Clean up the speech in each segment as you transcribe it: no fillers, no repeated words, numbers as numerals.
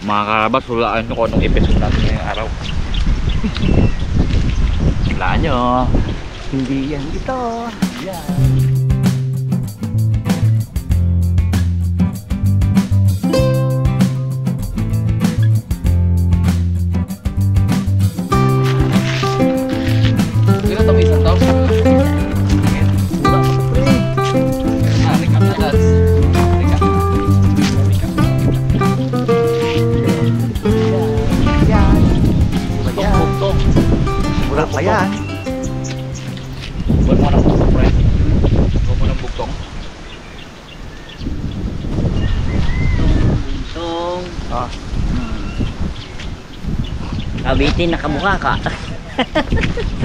Mga karabas, hulaan nyo kung anong episode natin ngayong araw. Hulaan nyo. Hindi yan ito. Yan. Wala pa yan. Buwan mo ng bugtong, pre. Buwan mo ng bugtong. Bugtong. Ah. Kabitin, nakamukha ka.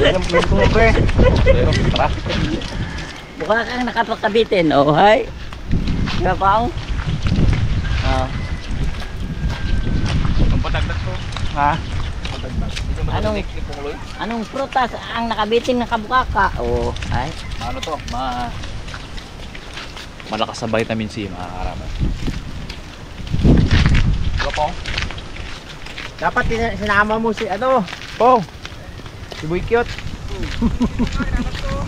Yan ang bugtong mo, pre. Pero, tara. Mukha kang nakapakabitin. Oh, hi. Kapang. Ah. Ang patagdag ko. Ha? Anong prutas ang nakabitin nakabuka ka? Oh, ay. Ano to? Malakas sa vitamin C, mga karabas. Diba po? Dapat sinama mo si ano? Pong. Si Boy Cute.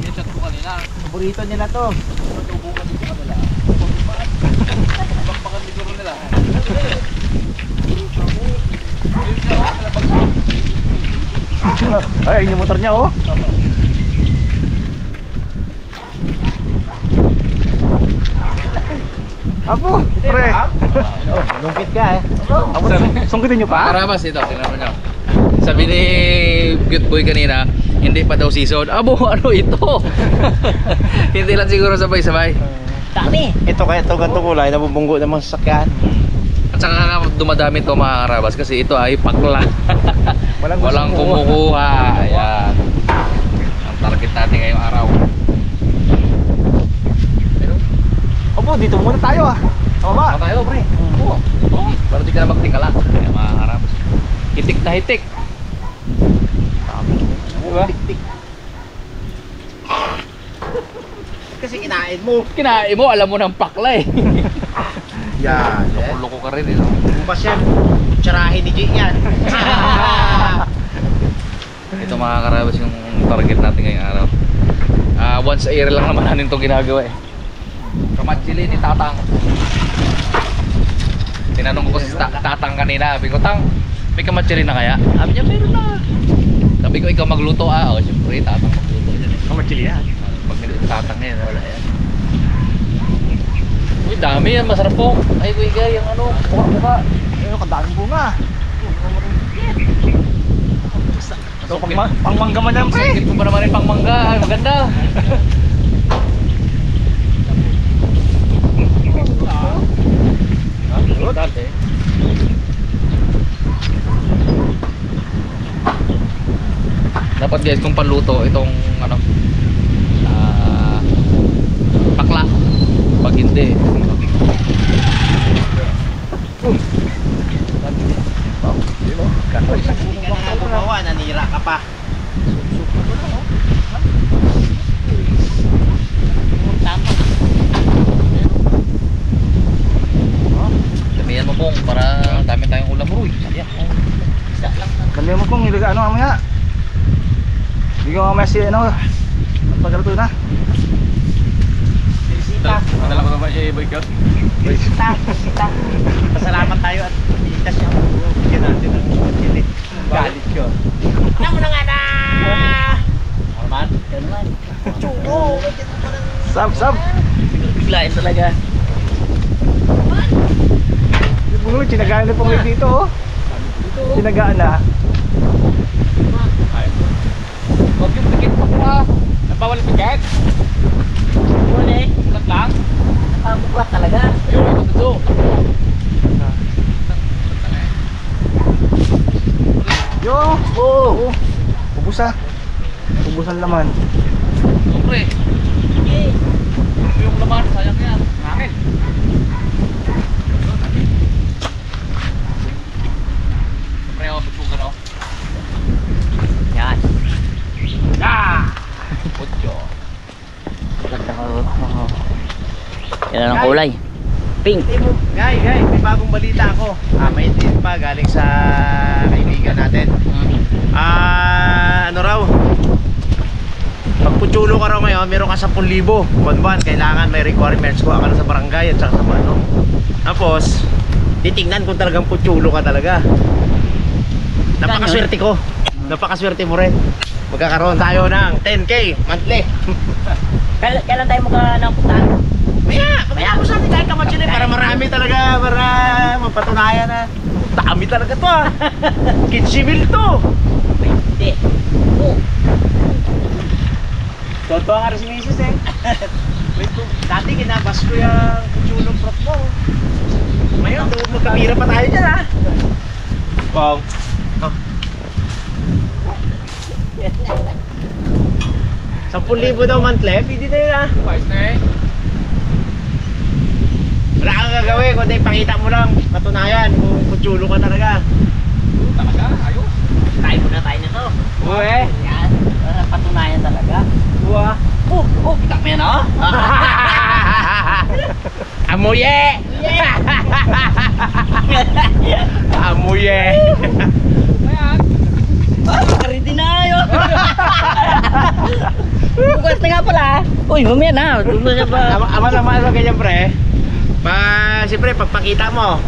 Minsan ko kanina. Paborito nila to. Natubukan dito kanila. Bakbakan dito nila. Ay, yung motor niya, oh. Apo, pre. Oh, lungkit ka eh. Apo, sungkitin niyo pa? Karabas ito, tingnan mo nyo. Sabi ni Cute Boy kanina, hindi pa daw season. Abo, ano ito? Hindi lang siguro sabay-sabay. Dami. Ito kaya ito ganito kulay, nabubunggo ng mga sasakyan. At saka nga dumadami ito, mga karabas, kasi ito ay pakla. Walang kumukuha. Ayan. Ang target natin ngayong araw. Opo, dito muna tayo ah. Tama ba? Ano tayo, pre? Oo. Para di ka na magtingala. Ayan, mga karabas. Hitik na hitik. Diba? Tik-tik. Kasi kinain mo. Kinain mo, alam mo ng pakla eh. Yan. Loko ka rin eh. No? Bukas yan. Tsarahin ni G yan. Ito, mga karabas, yung target natin ngayong araw. Once a year lang naman natin itong ginagawa eh. Kamatsili ni Tatang. Tinanong ko si Tatang kanina, sabi ko, Tang, may kamatsili na kaya? Sabi niya, meron na. Sabi ko, ikaw magluto ah. O, siyempre, Tatang magluto dyan eh. Kamatsili yan. Pag Tatang na yan, wala yan. Uy, dami yan, masarap po. Ay, kuy gay, yung ano, buka-buka. Ayun, kadaming bunga. So, pangmangga man yan, pre. Sakit mo ba naman yung pangmangga? Maganda. Dati. Dapat guys, kung panluto itong ano, pakla. Pag hindi, Hindi ka na gumawa, nanira ka pa. Tama. damihan mo pong para dami tayong ulam ruy. Ayan. Isa lang. Kami mo pong ilaga ano mamaya. Hindi ko mamaya si ano. Pagkaluto na. Sita. Madala ko naman siya i-boycott. Sita. Sita. Pasalamat tayo at itas niya. Bigyan natin ng chili. Galit ko. Ano mo na nga na? Arman? Ganun. Sab. Biglain talaga. Yung bungo, sinagaan na pong dito oh. Sinagaan na. Huwag yung pikit mo ha. Nabawal pikit. Wala eh. Ulat lang. Nakabuka talaga. Ayun, ito. Yo! Oo! Pubusa. Pubusan laman. Siyempre. Okay. Yung laman, sayang yan. Akin. Siyempre ako pagsugan ako. Yan. Ah! Otyo. Ganda ko. Yan ang kulay. Pink. Guy, may bagong balita ako. Mainit pa pa galing sa kaibigan natin. Ano raw? Pag putsulo ka raw ngayon, meron ka 10,000 buwan-buwan. Kailangan may requirements ko akala sa barangay at saka sa ano. Tapos, titingnan kung talagang putsulo ka talaga. Napakaswerte ko. Napakaswerte mo rin. Magkakaroon tayo ng 10K monthly. Kailan tayo magkanapuntahan? Maya ako sa atin kahit kamatsili para marami talaga, para mapatunayan na dami talaga to ah. Kitsimil to. Hindi. Oh. Totoo nga rin si Mrs. eh. Dati kinabas ko yung chulong prop mo. Ngayon, magkamira pa tayo dyan ah. Wow. Oh. 10,000 daw monthly, pwede na yun ah. Wala kang gagawin, kundi ipakita mo lang, patunayan kung kutsulo ka talaga. Talaga, ayos. Try muna tayo nito. Uwe. Yan. Patunayan talaga. Uwa. Kita mo yan, oh. Amuye! Amuye! Ready na yun. Bukas na nga pala. Uy, mamaya na. Aman naman ano ganyan pre. Siyempre pagpakita mo,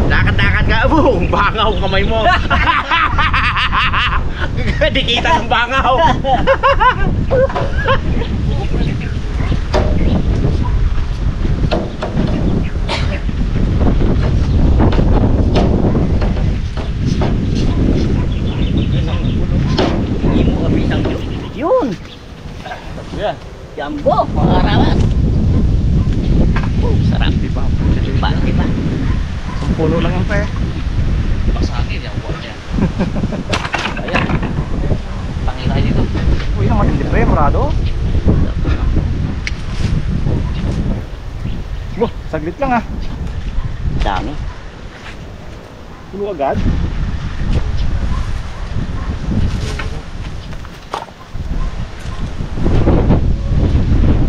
lakad-lakad ka, boom, bangaw kamay mo. Di kita ng bangaw. Hindi mo kabisang yun. Yan. Jumbo, mga karawas. Sarap. Diba? Diba? Puno lang yan pre. Pasangin yung buwan niya. Ayan. Tangin tayo dito. Uy, ang matindi pre, murado. Wah, saglit lang ah. Dami. Puno agad.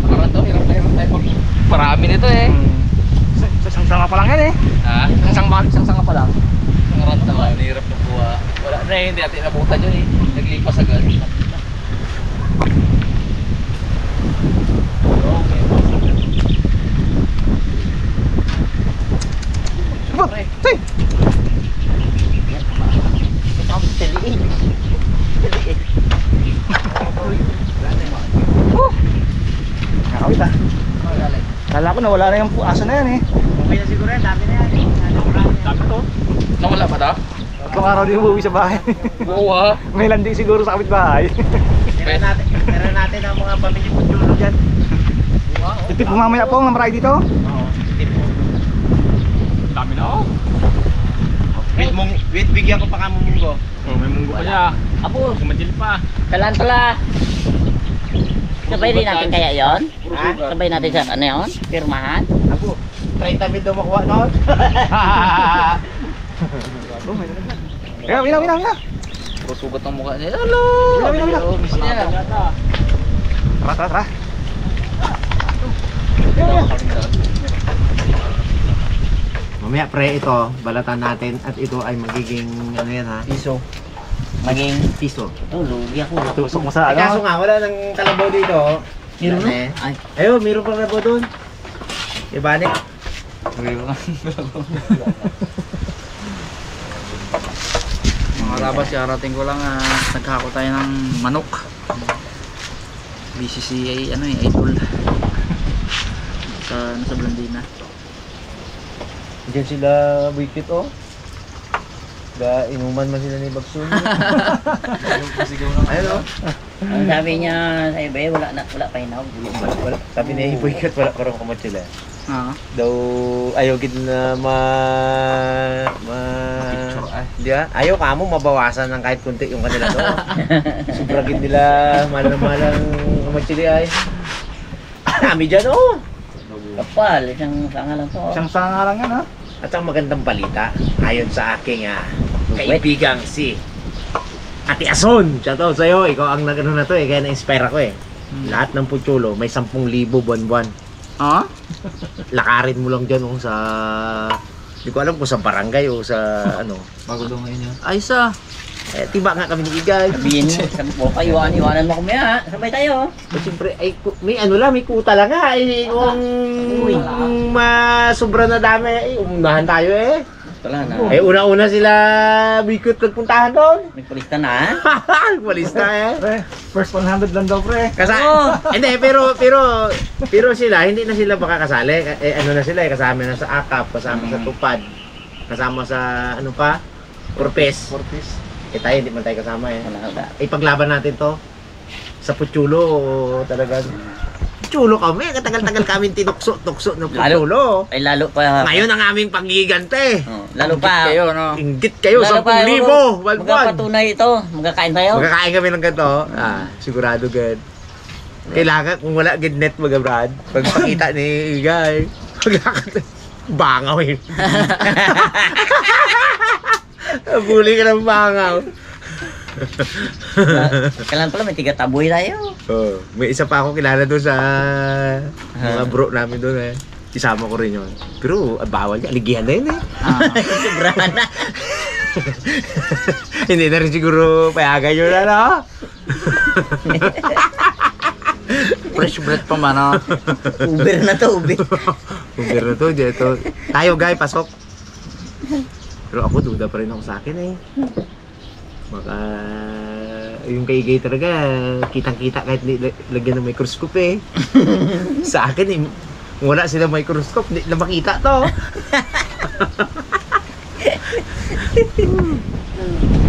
Parang to, hirap tayo. Marami nito eh. Isang sanga pa lang yan eh. Ha? Isang sanga pa lang. Ang ranta ba? Hirap ng buwa. Wala na eh, hindi natin nabutan yun eh. Naglipas agad. Subot! Say! Saliin. Nakawit ah. Kala ko nawala na yung aso na yan eh. Okay na siguro yan, dami na yan. Dami to. Nawala ba ta? Tatlong araw din umuwi sa bahay. Oo ha. May landi siguro sa kapitbahay. Meron natin ang mga pamilya pagjulo dyan. Itip mo mamaya po ng maray dito? Oo, itip mo. Dami na oh. Wait, bigyan ko pa ka munggo. Oh, may munggo pa niya. Apo, Kumadil pa. talan pala. Sabay din natin kaya yon? Ha? Sabay natin sa ano yun? Pirmahan? Ako, 30 mil daw makuha noon. Wina. Susugat ang mukha niya. Hello! Wina. Miss niya. Tara. Mamaya pre, ito, balatan natin at ito ay magiging ano yan ha? Piso. Maging Piso. lugi ako. Tusok mo sa ano? Kaso nga, wala nang kalabaw dito. Meron Yan na? eh. Ay, Ayun, meron pang kalabaw doon. Ibanik. Mga rabas, arating ko lang nagkako tayo ng manok. BCCA ano idol. Sa Blandina. Diyan sila wikit oh. Inuman man sila ni Bagsun. Ayun oh. ang sabi niya sa iba wala pa hinaw. Wala. Sabi niya wikit wala pa rin kamat sila. Daw ayaw gid na di ba? Ayaw ka mo mabawasan ng kahit kunti yung kanila to. Sobra gid nila malang kamat sila ay. Dami dyan oh. Kapal, isang sanga lang to. Isang sanga lang yan ha. At ang magandang balita, ayon sa aking kaibigang si Ate Ason. Shoutout sa'yo, ikaw ang nag-ano na to eh, kaya na-inspire ako eh. Lahat ng Puchulo, may 10,000 buwan-buwan. Ha? Lakarin mo lang dyan sa Hindi ko alam kung sa barangay o sa ano. Bago daw ngayon yan. Ayos ah. Eh, tiba nga kami ni Igay. Sabihin mo, sabi ko kayo, iwanan mo kami ha. Sabay tayo. Siyempre, ay, may ano lang, may kuta lang nga. Kung sobra na dami, umunahan tayo eh. Wala na. Eh, una-una sila bikot nagpuntahan doon. May palista na ha. Walista eh. First 100 lang daw, pre. Hindi, pero sila, hindi na sila baka kasali. Eh, ano na sila eh, kasama na sa AKAP, kasama sa Tupad, kasama sa ano pa, Purpes. Eh tayo, hindi man tayo kasama eh. Ipaglaban natin to sa Puchulo, talagang Puchulo kami, katagal-tagal kami tinukso-tukso ng Puchulo. Ay lalo pa. Ngayon ang aming panggigante. Lalo pa. Kayo, no? Inggit kayo, Lalo 10,000. magpapatunay ito. Magkakain tayo. Magkakain kami ng ganito. Sigurado good. Kailangan kung wala good net mga Brad. Pagpakita ni Igay, bangaw eh. Buli ka ng bangaw. Kailan pala may tiga-taboy tayo. May isa pa ako kilala doon sa mga bro namin doon eh. Isama ko rin yun. Pero bawal niya, aligihan na yun eh. Sobrahan na. Hindi na rin siguro payagan yun ano. Fresh bread pa man, no? Uber na to, Uber. Uber na to, dito. Tayo guys, pasok. Pero ako duda pa rin ako sa akin eh. Baka yung kay Gay talaga, kitang-kita kahit lagyan ng microscope eh. Sa akin eh, wala sila microscope, hindi na makita to.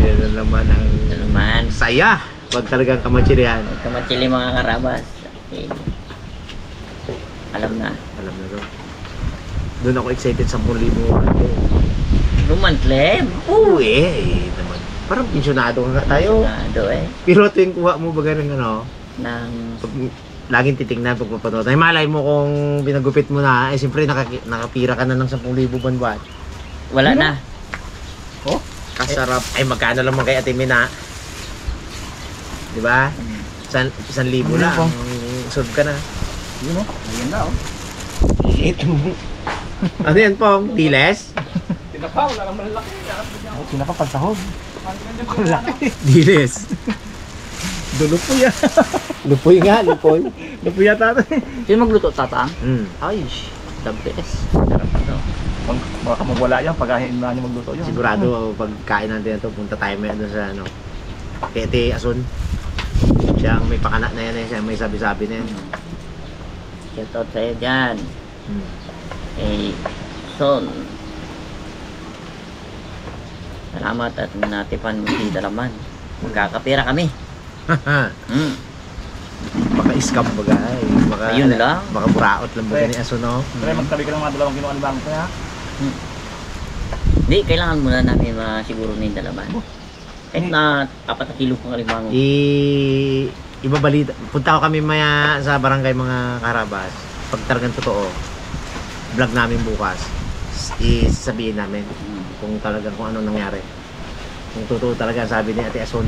Yan na naman ang saya. Wag talagang kamatsilihan. Kamatsili mga karabas. Alam na. Alam na doon. Doon ako excited 10,000. Lumantle. Naman. Parang pensyonado nga tayo. Nado eh. Pero tuwing kuha mo ba ganun ano? Nang... Laging titignan pag mapanood. Ay malay mo kung binagupit mo na, eh siyempre nakapira ka na ng 10,000 buwan-buwan. Wala na. Oh, kasarap. Ay magkano lang man kay Ate Mina? Di ba? 1,000 lang. Solve ka na. Yun o, ayun na o. Ano yan pong? Tiles? Pinapapagtahog. Diles. Dulupo yan. Lupoy nga, lupoy. Dulupo yata ito eh. Sino magluto, tatang? Ay, the best. Baka magwala yan pag na niya magluto yun. Sigurado pagkain natin ito, punta tayo may ano sa ano. Kay Ate Ason. Siya ang may pakana na yan eh, siya ang may sabi-sabi na yan. Shoutout sa'yo dyan. Hmm. Eh, Son. Salamat at natipan mo si Dalaman. Magkakapira kami. Baka scam baga eh. Baka, Ayun lang. Baka buraot lang baga ni Ason no? Pero magtabi ka ng mga dalawang ginawa ni Bangko ha. Hindi, kailangan muna namin masiguro na yung Dalaman. Kahit na 4 kilo pang alimang. Ibabalita. Punta ko kami maya sa barangay mga Karabas. Pag talagang totoo, vlog namin bukas. Isasabihin namin kung talagang kung ano nangyari. Kung totoo talaga sabi ni Ate Ason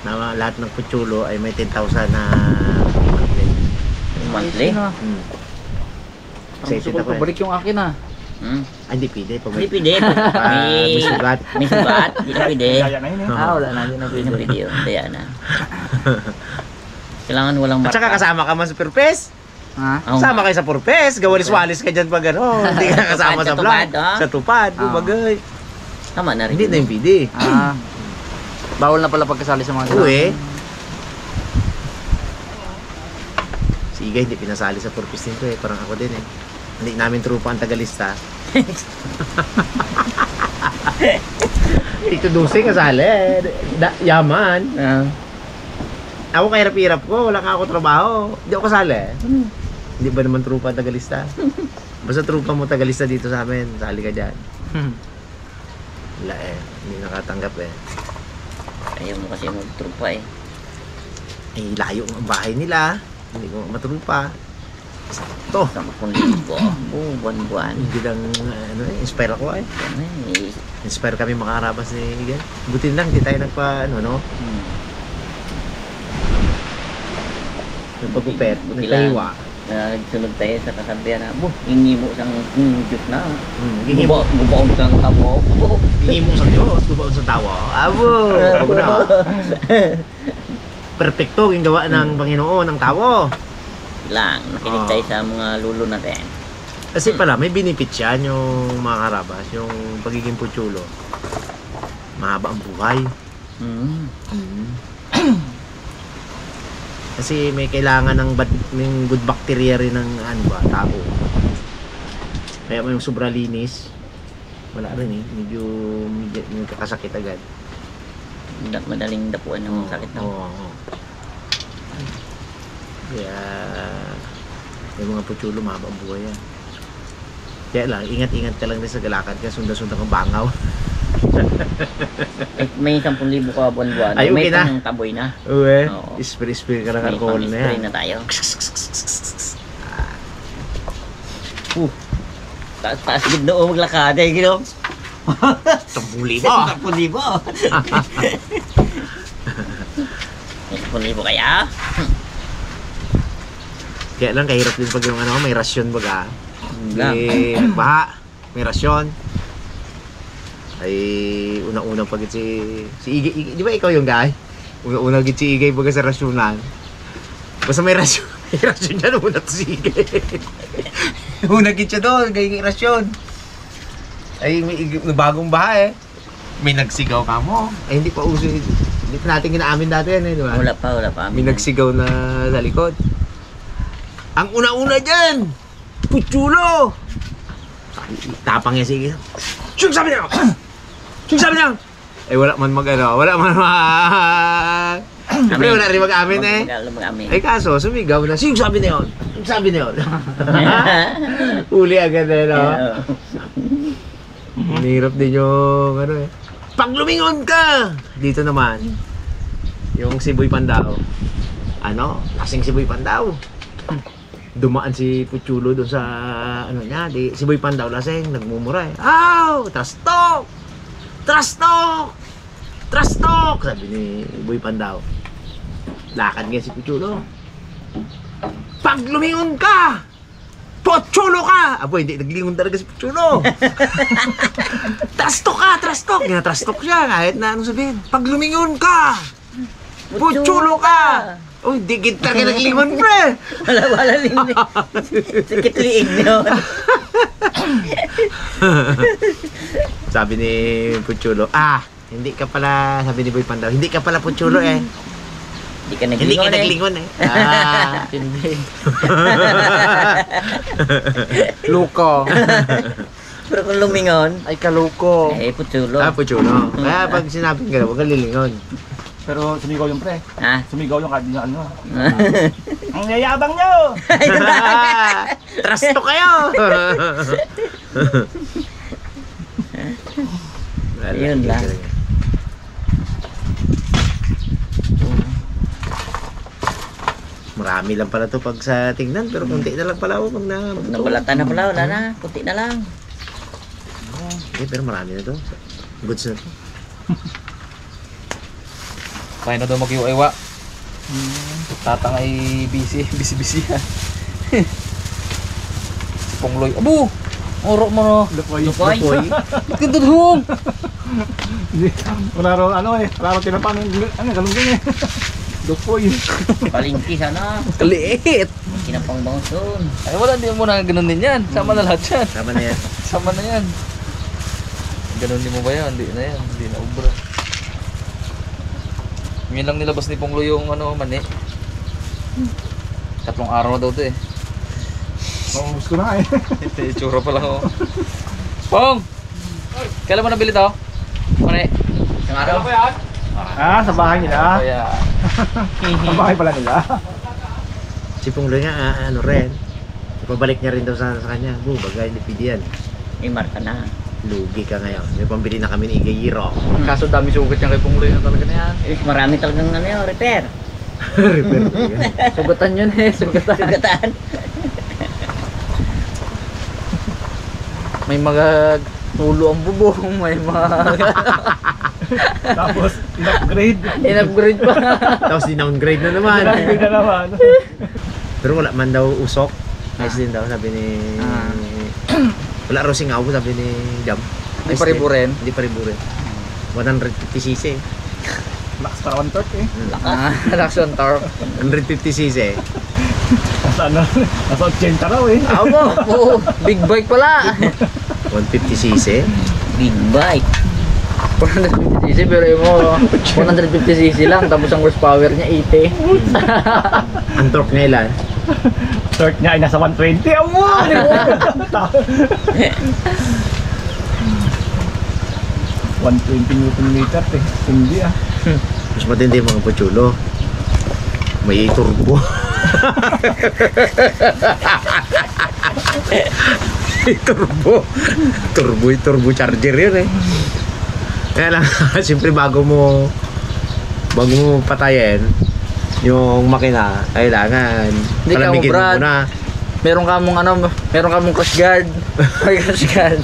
na lahat ng Puchulo ay may 10,000 na Monthly? Excited ako eh. Pabalik yung akin ah. Hindi pwede. Hindi pwede. May sugat. May sugat. Hindi na pwede. Gaya na yun eh. Wala na, hindi na Hindi na pwede. pwede yun. Kaya na. Kailangan walang At saka marka. kasama ka man sa Purpes. Ha? Oh. Kasama kayo sa Purpes. Gawalis-walis ka dyan pag ano. Hindi ka kasama sa vlog. Tupad, ah. Sa tupad. Kumagay. Tama na rin. Hindi na yung pwede. Bawal na pala pagkasali sa mga Uy. Si Igay hindi pinasali sa Purpose din ko eh. Parang ako din eh. Hindi namin trupa ang tagalista. Tito Dusing kasali eh. Yaman. Ako kahirap-hirap ko. Wala ka ako trabaho. Hindi ako kasali eh. Hindi ba naman trupa ang tagalista? Basta trupa mo tagalista dito sa amin. Sali ka dyan. Wala eh. Hindi nakatanggap eh. Ayaw mo kasi magtrupa eh. Eh, layo ang bahay nila. Hindi ko matrupa. Sakto. 10,000. Oh, buwan-buwan. Hindi lang, ano eh, inspire ako eh. Yan eh. Inspire kami mga Karabas ni Igay. Buti lang, hindi tayo nagpa, ano, no? Nagpagupet, Buti lang. nagpahiwa. Nagsunod tayo sa kasabihan na, hingi mo sang Diyos na. Hingi mo. Gubaon sang tamo. Hingi mo sa Diyos, gubaon sa tawa. Abo! Bago na. Perfecto yung gawa ng Panginoon, ng tawo. Lang, nakinig tayo sa mga lulo natin. Kasi pala, may benefit yan yung mga karabas, yung pagiging putsulo. Mahaba ang buhay. Kasi may kailangan ng good bacteria rin ng tao. Kaya may yung sobra linis, wala rin medyo kakasakit agad. Madaling dapuan ng sakit na. Oo. Kaya yung mga putsulo mahaba ang buhay yan. Kaya lang, ingat-ingat ka lang din sa galakad ka, sunda-sunda kang bangaw. May 10,000 ka buwan-buwan. Ay, okay may na. pang taboy na. Uwe, Oo. spray ka ng May alcohol na pang-spray yan. na tayo. Taas gid noo maglakad eh, gino. 10,000! 10,000 kaya? Kaya lang, kahirap din pag yung may rasyon baga. Lang. Baha, may rasyon. Ay, unang-unang pag si Igay, di ba ikaw yung guy? Unang-unang si Igay baga sa rasyonan. Basta may rasyon. May rasyon dyan, unang si Igay. Unang siya doon, gayong rasyon. Ay, may bagong baha eh. May nagsigaw ka mo. Ay, hindi pa uso. Hindi pa natin ginaamin dati yan eh, di ba? Wala pa. May nagsigaw na sa likod. Ang una-una dyan! Putsulo! Tapang niya sige. Siyang sabi niya! Siyang sabi niya! Eh wala man wala man Siyempre wala rin mag-amin eh. Mag-amin. Ay kaso, sumigaw na. Siyang sabi na yun! Siyang sabi na yun! Uli agad eh, no? Hirap din yung Pag lumingon ka! Dito naman, yung Siboy Pandao. Lasing Siboy Pandao. Dumaan si Putsulo doon sa si Boy Pandaw laseng nagmumura eh. Aw! Trastok! Trastok! Trastok! Sabi ni Boy Pandaw. Lakad nga si Putsulo. Pag lumingon ka! Putsulo ka! Abo, hindi naglingon talaga si Putsulo. Trastok ka! Trastok! Trastok siya kahit na sabihin. Pag lumingon ka! Putsulo ka! Oh, digit talaga naglingon, pre! Wala lingon. Sikit liig yun. Sabi ni Putsulo, hindi ka pala, sabi ni Boy Pandaw, hindi ka pala Putsulo eh. Hindi ka Hindi ka naglingon naglingon eh. Hindi. Luko. Pero kung lumingon, Ay kaluko. putsulo. Putsulo. Kaya pag sinabing gano'n, huwag kang lilingon. Pero sumigaw yung pre. Ha? Sumigaw yung kadi na Ang yayabang nyo! Trasto kayo! Yun lang. Marami lang pala to pag sa tingnan, pero konti na lang pala pag Nabalatan na pala, wala na. Kunti na lang. pero marami na to. Goods na to. Kaya na daw mag-iwa. Tatang ay busy yan. Pongloy. Abo! Oro mo no. Lupoy. Lupoy. Ganda doon. Wala ro tinapan galungging eh. Lupoy. Palingki sana. Kaliit. Kinapang bangson. Ay wala, hindi mo na ganun din yan. Sama na lahat yan. Tama na yan. Sama na yan. Ganun din mo ba yan? Hindi na yan. Hindi na ubra. Ngayon lang nilabas ni Ponglo yung mani. 3 araw daw to eh. Maubos ko na eh. Itsura pa lang oh. Pong! Kailan mo nabili to? Mani? Isang araw? Sa bahay nila. Kaya Sa bahay pala nila. Si Pungloy nga, rin. Ipabalik niya rin daw sa kanya. Bagay, hindi pwede yan. May marka na. Lugi ka ngayon. May pambili na kami ni Igayiro. kaso dami sugat niya kay Ponglo na talaga na yan. Marami talagang repair. Repair. Sugatan yun eh. Sugatan. Sugatan. May mga tulo ang bubong. May mga Tapos, in-upgrade. in-upgrade pa. Tapos din-downgrade na naman. In-upgrade na naman. Pero wala man daw usok. Ayos din daw, sabi ni... Wala raw singaw, sabi ni Jam. Hindi pa riburin. Hindi pa riburin. 150cc. Lakas para 1 torque eh. Laxon Torp. 150cc. Nasa 80 raw eh. Abo, oo, big bike pala. 150cc. Big bike. 450cc pero yung mo 150cc lang tapos ang horsepower niya 80. Ang torque niya ilan? Torque niya ay nasa 120. Amo! 120 Newton meter eh. Hindi ah. Mas matindi yung mga puchulo. May turbo. May turbo. Turbo charger yun eh. Kaya lang, siyempre bago mo patayin yung makina, kailangan Hindi ka mo, palamigin mo Brad. muna. Meron ka mong crash guard. May crash guard.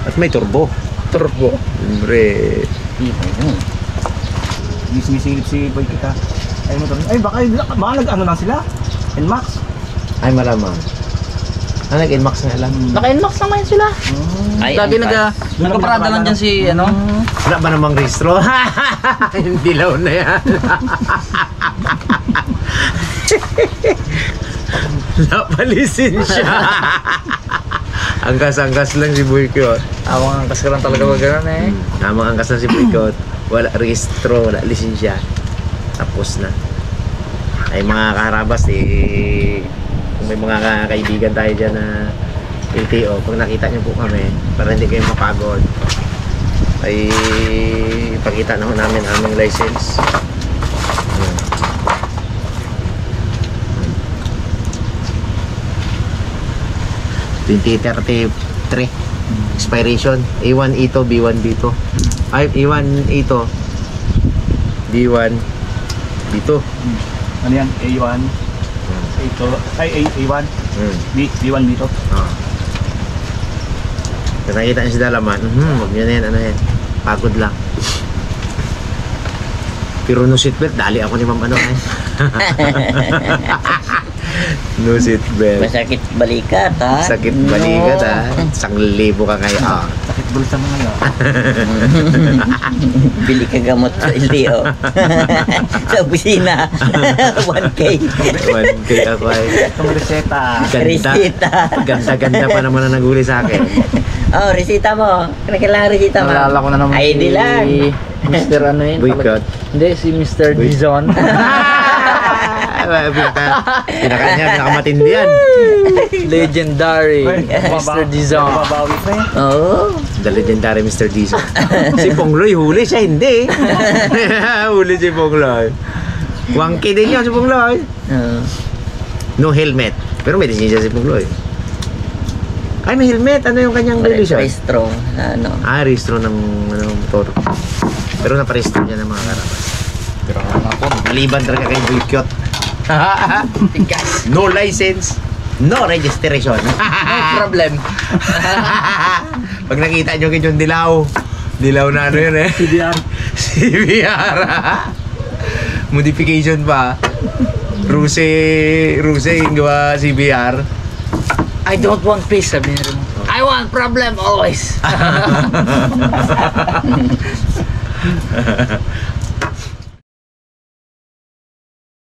At may turbo. Turbo. Siyempre, Hindi sumisilip si Boy kita. Ay mo ay baka nag-ano lang sila. NMAX. ay malamang. Nag-inmax na lang. Naka-inmax naman sila. Ay, Lagi ang nagpaparada lang dyan si ano. Wala ba namang registro? Hindi law na yan. Napalisin siya. Angkas-angkas lang si Boycott. Awang angkas ka lang talaga wag ganun eh. Namang angkas na si Boycott. Wala registro, wala lisensya. Tapos na. Ay mga kaharabas kung may mga kaibigan tayo dyan na LTO, pag nakita nyo po kami, para hindi kayo mapagod, ay ipakita na ho namin aming license. 2033 expiration. A1 ito, B1 dito. Ay, A1 ito, B1 dito. Ano yan? A1. A2. Ay, A1. B1 dito. Ah. Kung nakita niyo si Dalaman, huwag niyo na yan, ano yan, pagod lang. Pero no seatbelt, dali ako ni Ma'am ano eh. No seatbelt. Masakit balikat ha. Sakit balikat ha. 1,000 ka ngayon. Ah. Sakit bulsa mga nga. Bili ka gamot sa LTO. Sa opisina. 1K. 1K ako ay. Itong reseta. Resita. Ganda pa naman na naghuli sa akin. Oh, resita mo. Kailangan resita mo. Naalala ko na naman ID lang. Mr. ano yun? Boycott. Hindi, si Mr. Boy- Dizon. Pinakamatindi yan. Legendary. Mr. Dizon. Mababawi pa eh. Oo. The legendary Mr. Dizon. Si Pongloy huli siya, hindi. Huli si Pongloy. Wangki din yun si Pongloy. No helmet. Pero may lisensya si Pongloy. Ay, may helmet. Ano yung kanyang violation? Restro. Ano. Ah, registro ng motor. Pero naparehistro niya ng mga karabas. Pero ako, Maliban talaga kay Boycott. No license, no registration. No problem. Pag nakita nyo kay John Dilaw na ano yun eh. CDR. CBR. Modification pa. Ruse yung gawa CBR. I don't want peace, sabi niya rin. I want problem always.